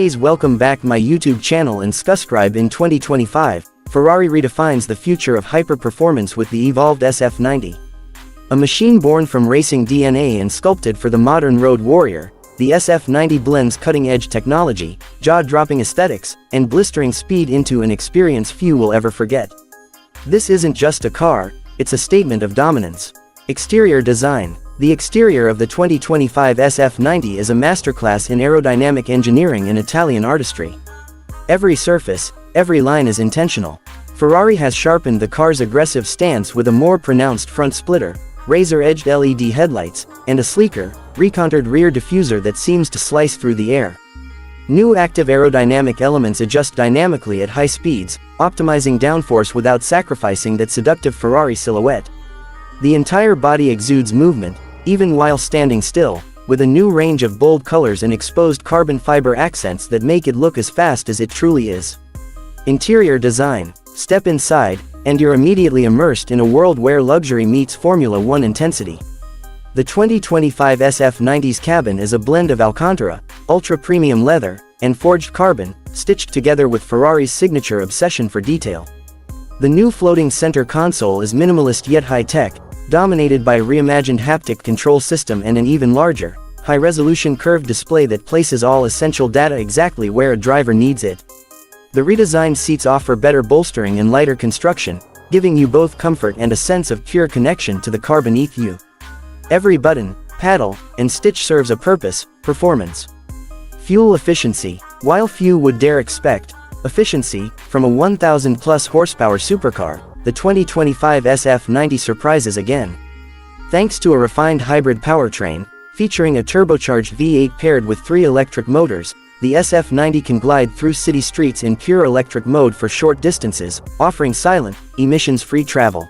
Guys, welcome back my YouTube channel and subscribe. In 2025, Ferrari redefines the future of hyper-performance with the evolved SF90. A machine born from racing DNA and sculpted for the modern road warrior, the SF90 blends cutting-edge technology, jaw-dropping aesthetics, and blistering speed into an experience few will ever forget. This isn't just a car, it's a statement of dominance. Exterior design. The exterior of the 2025 SF90 is a masterclass in aerodynamic engineering and Italian artistry. Every surface, every line is intentional. Ferrari has sharpened the car's aggressive stance with a more pronounced front splitter, razor-edged LED headlights, and a sleeker, recontoured rear diffuser that seems to slice through the air. New active aerodynamic elements adjust dynamically at high speeds, optimizing downforce without sacrificing that seductive Ferrari silhouette. The entire body exudes movement, even while standing still, with a new range of bold colors and exposed carbon fiber accents that make it look as fast as it truly is. Interior design. Step inside, and you're immediately immersed in a world where luxury meets Formula One intensity. The 2025 SF90's cabin is a blend of Alcantara, ultra-premium leather, and forged carbon, stitched together with Ferrari's signature obsession for detail. The new floating center console is minimalist yet high-tech, dominated by a reimagined haptic control system and an even larger, high-resolution curved display that places all essential data exactly where a driver needs it. The redesigned seats offer better bolstering and lighter construction, giving you both comfort and a sense of pure connection to the car beneath you. Every button, paddle, and stitch serves a purpose: performance. Fuel efficiency. While few would dare expect efficiency from a 1,000-plus horsepower supercar, the 2025 SF90 surprises again. Thanks to a refined hybrid powertrain, featuring a turbocharged V8 paired with 3 electric motors, the SF90 can glide through city streets in pure electric mode for short distances, offering silent, emissions-free travel.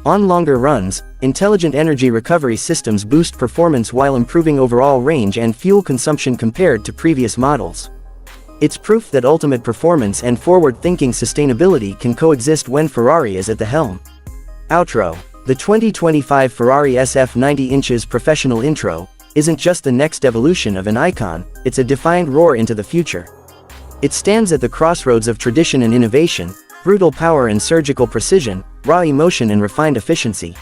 On longer runs, intelligent energy recovery systems boost performance while improving overall range and fuel consumption compared to previous models. It's proof that ultimate performance and forward-thinking sustainability can coexist when Ferrari is at the helm. Outro. The 2025 Ferrari SF90 Inch's professional intro isn't just the next evolution of an icon, it's a defiant roar into the future. It stands at the crossroads of tradition and innovation, brutal power and surgical precision, raw emotion and refined efficiency.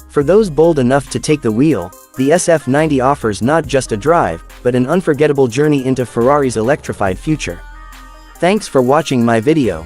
For those bold enough to take the wheel, the SF90 offers not just a drive, but an unforgettable journey into Ferrari's electrified future. Thanks for watching my video.